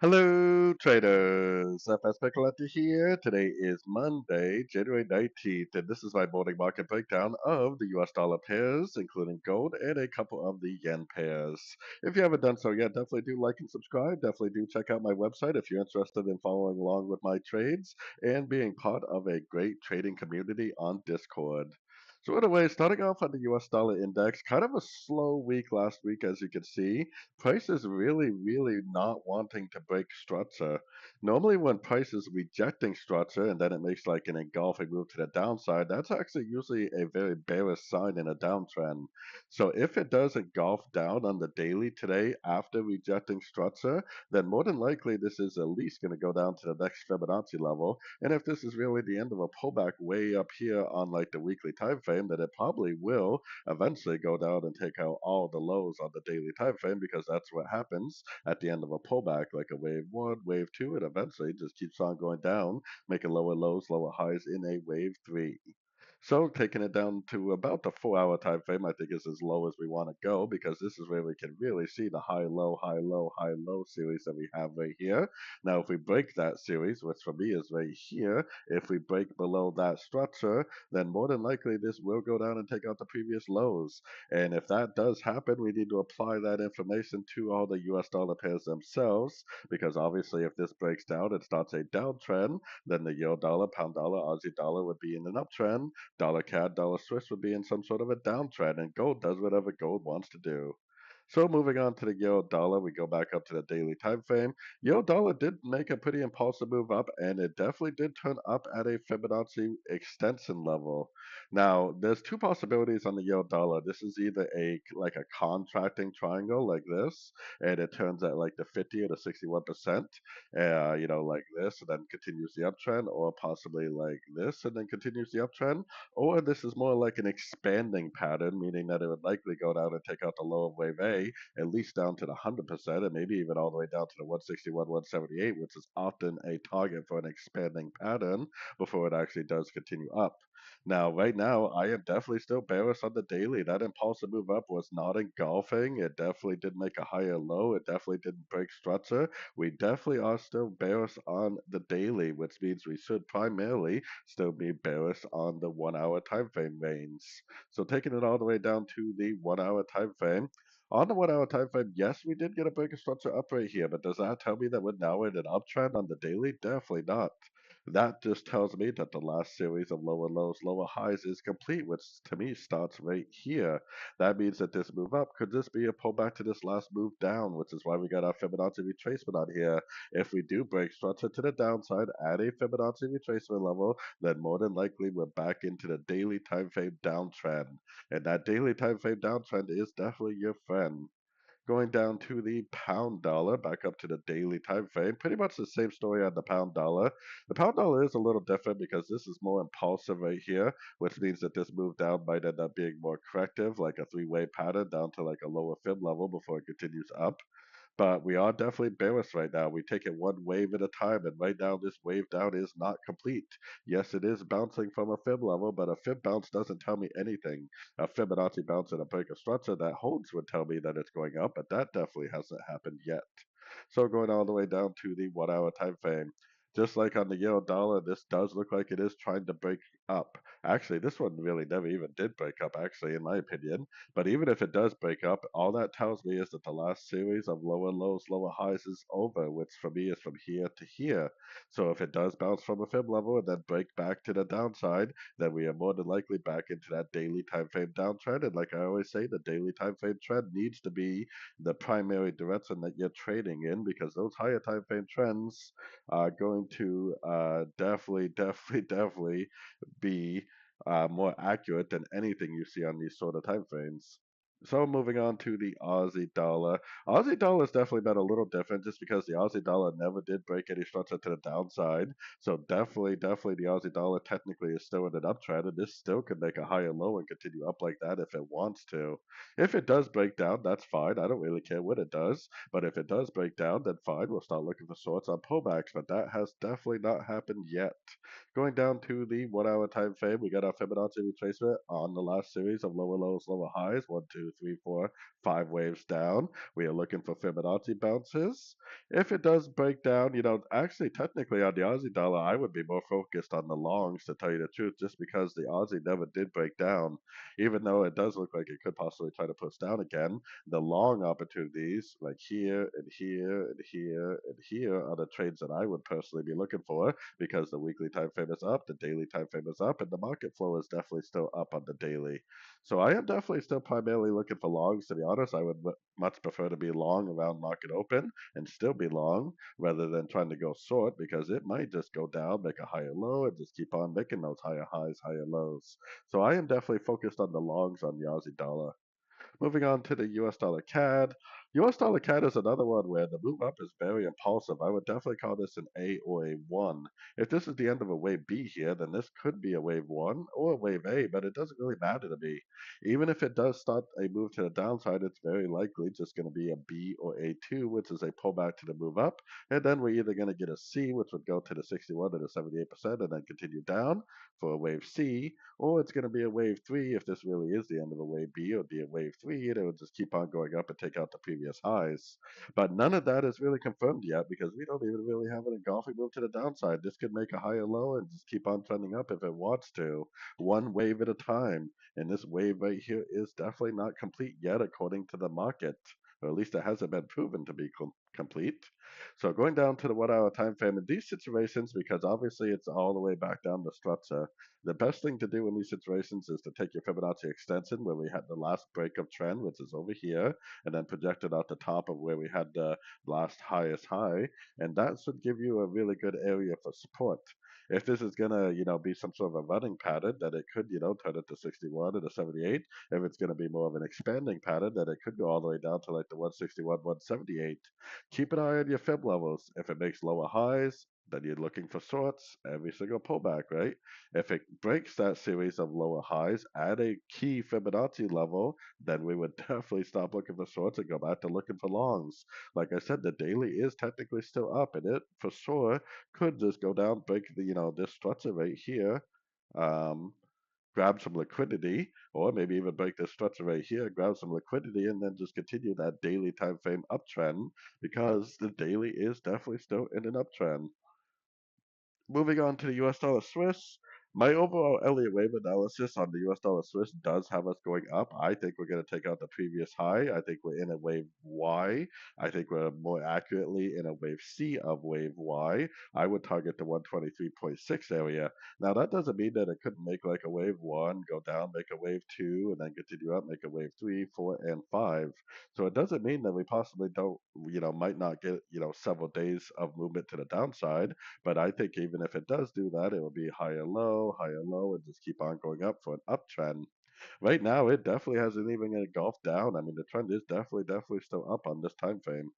Hello, traders. FX Pip Collector here. Today is Monday, January 19th, and this is my morning market breakdown of the US dollar pairs, including gold and a couple of the yen pairs. If you haven't done so yet, definitely do like and subscribe. Definitely do check out my website if you're interested in following along with my trades and being part of a great trading community on Discord. So anyway, starting off on the US dollar index, kind of a slow week last week, as you can see. Price is really not wanting to break structure. Normally, when price is rejecting structure and then it makes like an engulfing move to the downside, that's actually usually a very bearish sign in a downtrend. So if it does engulf down on the daily today after rejecting structure, then more than likely this is at least going to go down to the next Fibonacci level. And if this is really the end of a pullback way up here on like the weekly time frame, then it probably will eventually go down and take out all the lows on the daily time frame because that's what happens at the end of a pullback, like a wave one, wave two, and eventually just keeps on going down, making lower lows, lower highs in a wave three. So taking it down to about the 4 hour time frame, I think is as low as we want to go because this is where we can really see the high, low, high, low, high, low series that we have right here. Now, if we break that series, which for me is right here, if we break below that structure, then more than likely this will go down and take out the previous lows. And if that does happen, we need to apply that information to all the US dollar pairs themselves, because obviously if this breaks down and starts a downtrend, then the euro dollar, pound dollar, Aussie dollar would be in an uptrend, dollar CAD, dollar Swiss would be in some sort of a downtrend, and gold does whatever gold wants to do. So moving on to the euro dollar, we go back up to the daily time frame. Euro dollar did make a pretty impulsive move up, and it definitely did turn up at a Fibonacci extension level. Now, there's two possibilities on the euro dollar. This is either a like a contracting triangle like this, and it turns at like the 50 or the 61%, like this, and then continues the uptrend, or possibly like this and then continues the uptrend, or this is more like an expanding pattern, meaning that it would likely go down and take out the low of wave A, at least down to the 100%, and maybe even all the way down to the 161, 178, which is often a target for an expanding pattern before it actually does continue up. Now, right now, I am definitely still bearish on the daily. That impulsive move up was not engulfing. It definitely did make a higher low. It definitely didn't break structure. We definitely are still bearish on the daily, which means we should primarily still be bearish on the 1 hour time frame range. So taking it all the way down to the 1 hour time frame. On the 1 hour time frame, yes, we did get a break of structure up right here, but does that tell me that we're now in an uptrend on the daily? Definitely not. That just tells me that the last series of lower lows, lower highs is complete, which to me starts right here. That means that this move up could just be a pullback to this last move down, which is why we got our Fibonacci retracement on here. If we do break structure to the downside at a Fibonacci retracement level, then more than likely we're back into the daily time frame downtrend. And that daily time frame downtrend is definitely your friend. Going down to the pound dollar, back up to the daily time frame. Pretty much the same story on the pound dollar. The pound dollar is a little different because this is more impulsive right here, which means that this move down might end up being more corrective, like a three-way pattern down to like a lower fib level before it continues up. But we are definitely bearish right now. We take it one wave at a time, and right now this wave down is not complete. Yes, it is bouncing from a fib level, but a fib bounce doesn't tell me anything. A Fibonacci bounce and a break of structure that holds would tell me that it's going up, but that definitely hasn't happened yet. So going all the way down to the 1 hour time frame. Just like on the euro dollar, this does look like it is trying to break up. Actually, this one really never even did break up, actually, in my opinion. But even if it does break up, all that tells me is that the last series of lower lows, lower highs is over, which for me is from here to here. So if it does bounce from a fib level and then break back to the downside, then we are more than likely back into that daily time frame downtrend. And like I always say, the daily time frame trend needs to be the primary direction that you're trading in, because those higher time frame trends are going to definitely be more accurate than anything you see on these sort of time frames. So moving on to the Aussie dollar. Aussie dollar has definitely been a little different just because the Aussie dollar never did break any structure to the downside. So definitely the Aussie dollar technically is still in an uptrend, and this still could make a higher low and continue up like that if it wants to. If it does break down, that's fine. I don't really care what it does. But if it does break down, then fine, we'll start looking for sorts on pullbacks. But that has definitely not happened yet. Going down to the 1 hour time frame, we got our Fibonacci retracement on the last series of lower lows, lower highs, 1, 2, 3, 4, 5 waves down. We are looking for Fibonacci bounces. If it does break down, actually technically on the Aussie dollar, I would be more focused on the longs to tell you the truth, just because the Aussie never did break down. Even though it does look like it could possibly try to push down again, the long opportunities like here and here and here and here are the trades that I would personally be looking for, because the weekly time frame is up, the daily time frame is up, and the market flow is definitely still up on the daily. So I am definitely still primarily looking for longs. To be honest, I would much prefer to be long around market open and still be long, rather than trying to go short, because it might just go down, make a higher low, and just keep on making those higher highs, higher lows. So I am definitely focused on the longs on the Aussie dollar. Moving on to the US dollar CAD. US dollar CAD is another one where the move up is very impulsive. I would definitely call this an A or a 1. If this is the end of a wave B here, then this could be a wave 1 or a wave A, but it doesn't really matter to me. Even if it does start a move to the downside, it's very likely just going to be a B or A2, which is a pullback to the move up. And then we're either going to get a C, which would go to the 61 to the 78% and then continue down for a wave C, or it's going to be a wave 3 if this really is the end of a wave B. It would be a wave 3, and it would just keep on going up and take out the previous highs. But none of that is really confirmed yet, because we don't even really have an engulfing move to the downside. This could make a higher low and just keep on trending up if it wants to, one wave at a time. And this wave right here is definitely not complete yet, according to the market, or at least it hasn't been proven to be complete. So going down to the 1 hour time frame in these situations, because obviously it's all the way back down the structure, the best thing to do in these situations is to take your Fibonacci extension where we had the last break of trend, which is over here, and then project it out the top of where we had the last highest high, and that should give you a really good area for support. If this is gonna, be some sort of a running pattern, then it could, turn it to 61 or to 78. If it's gonna be more of an expanding pattern, then it could go all the way down to like the 161, 178. Keep an eye on your Fib levels. If it makes lower highs, then you're looking for shorts every single pullback, right? If it breaks that series of lower highs at a key Fibonacci level, then we would definitely stop looking for shorts and go back to looking for longs. Like I said, the daily is technically still up, and it for sure could just go down, break the, this structure right here, um, grab some liquidity, or maybe even break this structure right here, grab some liquidity, and then just continue that daily time frame uptrend, because the daily is definitely still in an uptrend. Moving on to the US dollar Swiss, my overall Elliott wave analysis on the US dollar Swiss does have us going up. I think we're going to take out the previous high. I think we're in a wave Y. I think we're more accurately in a wave C of wave Y. I would target the 123.6 area. Now, that doesn't mean that it couldn't make like a wave 1, go down, make a wave 2, and then continue up, make a wave 3, 4, and 5. So it doesn't mean that we possibly don't, might not get, several days of movement to the downside. But I think even if it does do that, it will be higher low, and just keep on going up for an uptrend. Right now, it definitely hasn't even engulfed down. I mean, the trend is definitely still up on this time frame.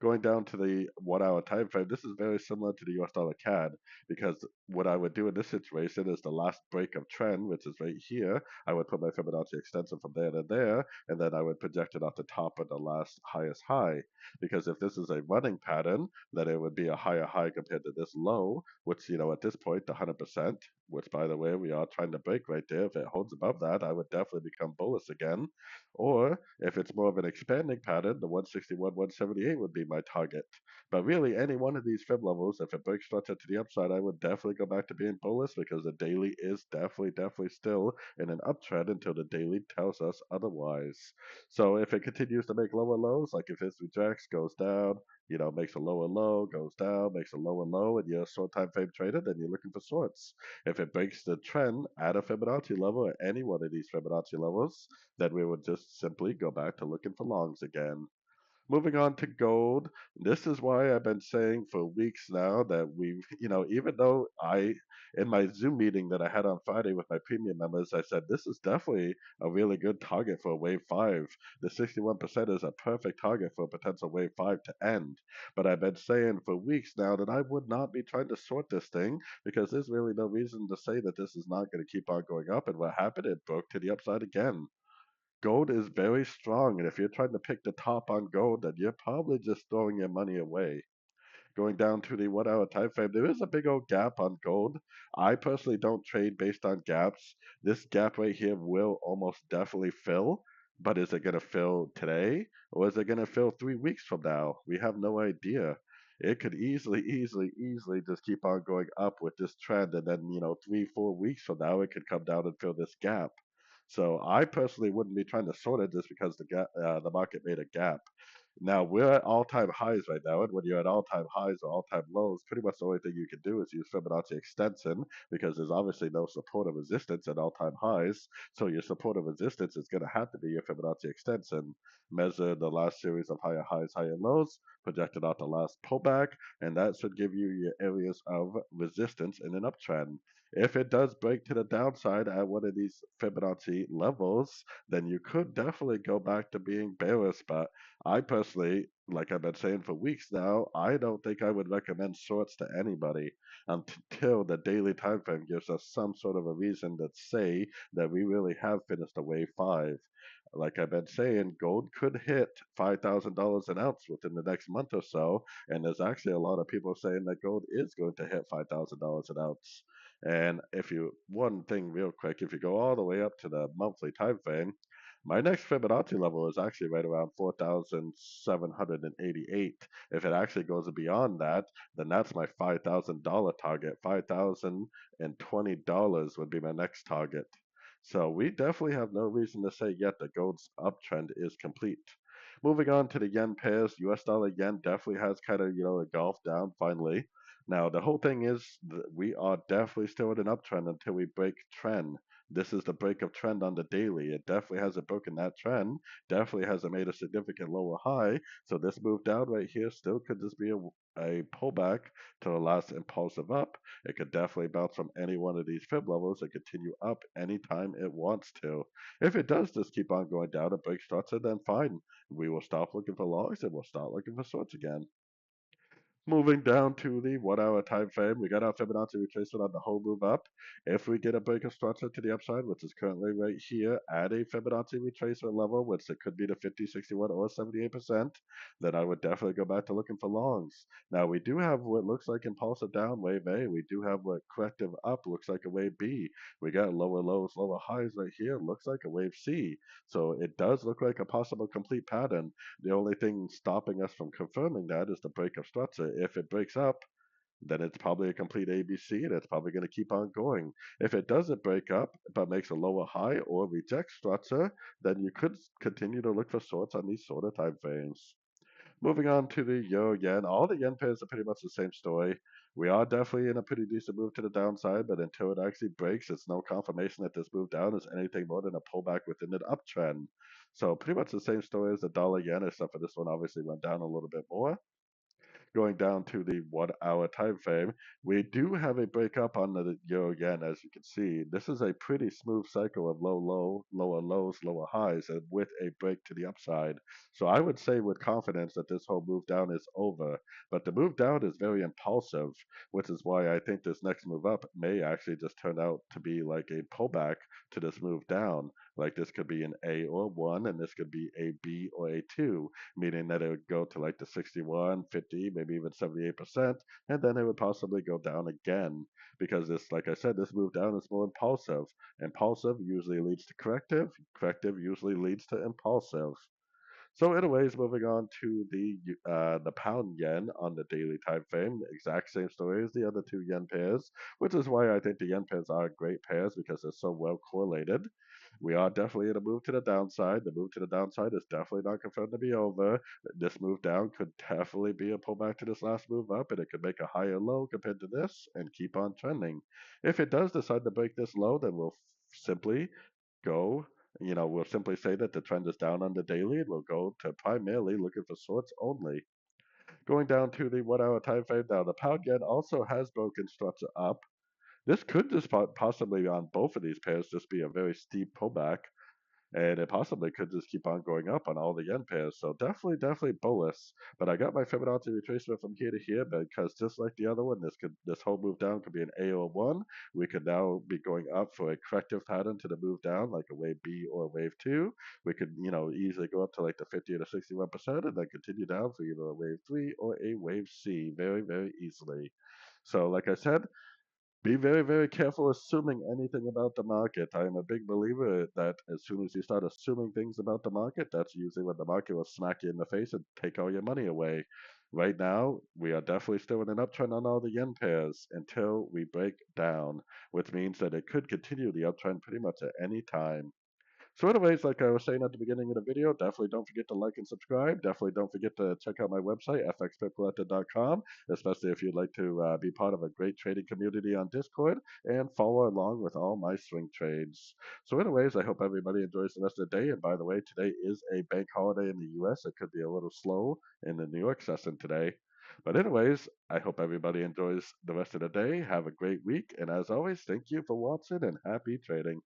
Going down to the 1 hour time frame, this is very similar to the US dollar CAD, because what I would do in this situation is the last break of trend, which is right here. I would put my Fibonacci extension from there to there, and then I would project it off the top of the last highest high. Because if this is a running pattern, then it would be a higher high compared to this low, which, at this point, the 100%, which by the way, we are trying to break right there. If it holds above that, I would definitely become bullish again. Or if it's more of an expanding pattern, the 161, 178 would be my target. But really, any one of these fib levels, if it breaks structure to the upside, I would definitely go back to being bullish, because the daily is definitely still in an uptrend until the daily tells us otherwise. So if it continues to make lower lows, like if this rejects, goes down, makes a lower low, goes down, makes a lower low, and you're a short time frame trader, then you're looking for shorts. If it breaks the trend at a Fibonacci level or any one of these Fibonacci levels, then we would just simply go back to looking for longs again. Moving on to gold, this is why I've been saying for weeks now that we've, even though in my Zoom meeting that I had on Friday with my premium members, I said this is definitely a really good target for wave 5. The 61% is a perfect target for a potential wave 5 to end. But I've been saying for weeks now that I would not be trying to short this thing, because there's really no reason to say that this is not going to keep on going up. And what happened? It broke to the upside again. Gold is very strong, and if you're trying to pick the top on gold, then you're probably just throwing your money away. Going down to the 1 hour time frame, there is a big old gap on gold. I personally don't trade based on gaps. This gap right here will almost definitely fill. But is it going to fill today or is it going to fill 3 weeks from now? We have no idea. It could easily just keep on going up with this trend, and then 3, 4 weeks from now, it could come down and fill this gap. So I personally wouldn't be trying to sort it just because the market made a gap. Now we're at all-time highs right now, and when you're at all-time highs or all-time lows, pretty much the only thing you can do is use Fibonacci extension because there's obviously no support or resistance at all-time highs. So your support or resistance is going to have to be your Fibonacci extension. Measure the last series of higher highs, higher lows, projected out the last pullback, and that should give you your areas of resistance in an uptrend. If it does break to the downside at one of these Fibonacci levels, then you could definitely go back to being bearish, but I personally, like I've been saying for weeks now, I don't think I would recommend shorts to anybody until the daily time frame gives us some sort of a reason to say that we really have finished a wave five. Like I've been saying, gold could hit $5,000 an ounce within the next month or so, and there's actually a lot of people saying that gold is going to hit $5,000 an ounce. And one thing real quick, if you go all the way up to the monthly time frame, my next Fibonacci level is actually right around 4,788. If it actually goes beyond that, then that's my $5,000 target. $5,020 would be my next target. So we definitely have no reason to say yet that gold's uptrend is complete. Moving on to the yen pairs, US dollar yen definitely has kind of, engulfed down finally. Now, the whole thing is we are definitely still in an uptrend until we break trend. This is the break of trend on the daily. It definitely hasn't broken that trend, definitely hasn't made a significant lower high. So this move down right here still could just be a pullback to the last impulsive up. It could definitely bounce from any one of these fib levels and continue up anytime it wants to. If it does just keep on going down and break structure, then fine. We will stop looking for longs and we'll start looking for shorts again. Moving down to the 1 hour time frame, we got our Fibonacci retracement on the whole move up. If we get a break of structure to the upside, which is currently right here at a Fibonacci retracement level, which it could be the 50, 61, or 78%, then I would definitely go back to looking for longs. Now, we do have what looks like impulsive down, wave A. We do have what corrective up looks like a wave B. We got lower lows, lower highs right here, looks like a wave C. So it does look like a possible complete pattern. The only thing stopping us from confirming that is the break of structure. If it breaks up, then it's probably a complete ABC and it's probably going to keep on going. If it doesn't break up but makes a lower high or rejects structure, then you could continue to look for shorts on these shorter time frames. Moving on to the euro yen, all the yen pairs are pretty much the same story. We are definitely in a pretty decent move to the downside, but until it actually breaks, it's no confirmation that this move down is anything more than a pullback within an uptrend. So pretty much the same story as the dollar yen, except for this one obviously went down a little bit more. Going down to the 1 hour time frame, we do have a breakup on the euro yen, as you can see. This is a pretty smooth cycle of lower lows, lower highs, and with a break to the upside. So I would say with confidence that this whole move down is over. But the move down is very impulsive, which is why I think this next move up may actually just turn out to be like a pullback to this move down. Like this could be an A or 1, and this could be a B or a 2, meaning that it would go to like the 61, 50, maybe even 78%, and then it would possibly go down again because this, like I said, this move down is more impulsive. Impulsive usually leads to corrective, corrective usually leads to impulsive. So, anyways, moving on to the pound yen on the daily time frame, exact same story as the other two yen pairs, which is why I think the yen pairs are great pairs because they're so well correlated. We are definitely in a move to the downside. The move to the downside is definitely not confirmed to be over. This move down could definitely be a pullback to this last move up, and it could make a higher low compared to this and keep on trending. If it does decide to break this low, then we'll simply go we'll simply say that the trend is down on the daily and we'll go to primarily looking for shorts only. Going down to the 1 hour time frame now, the pound yen also has broken structure up. This could just possibly on both of these pairs just be a very steep pullback, and it possibly could just keep on going up on all the yen pairs. So definitely bullish. But I got my Fibonacci retracement from here to here because just like the other one, this whole move down could be an A01. We could now be going up for a corrective pattern to the move down, like a wave B or a wave two. We could, easily go up to like the 50 or the 61% and then continue down for either a wave three or a wave C very, very easily. So like I said, Be very, very careful assuming anything about the market. I am a big believer that as soon as you start assuming things about the market, that's usually when the market will smack you in the face and take all your money away. Right now, we are definitely still in an uptrend on all the yen pairs until we break down, which means that it could continue the uptrend pretty much at any time. So anyways, like I was saying at the beginning of the video, definitely don't forget to like and subscribe. Definitely don't forget to check out my website, fxpipcollector.com, especially if you'd like to be part of a great trading community on Discord and follow along with all my swing trades. So anyways, I hope everybody enjoys the rest of the day. And by the way, today is a bank holiday in the US. It could be a little slow in the New York session today. But anyways, I hope everybody enjoys the rest of the day. Have a great week. And as always, thank you for watching and happy trading.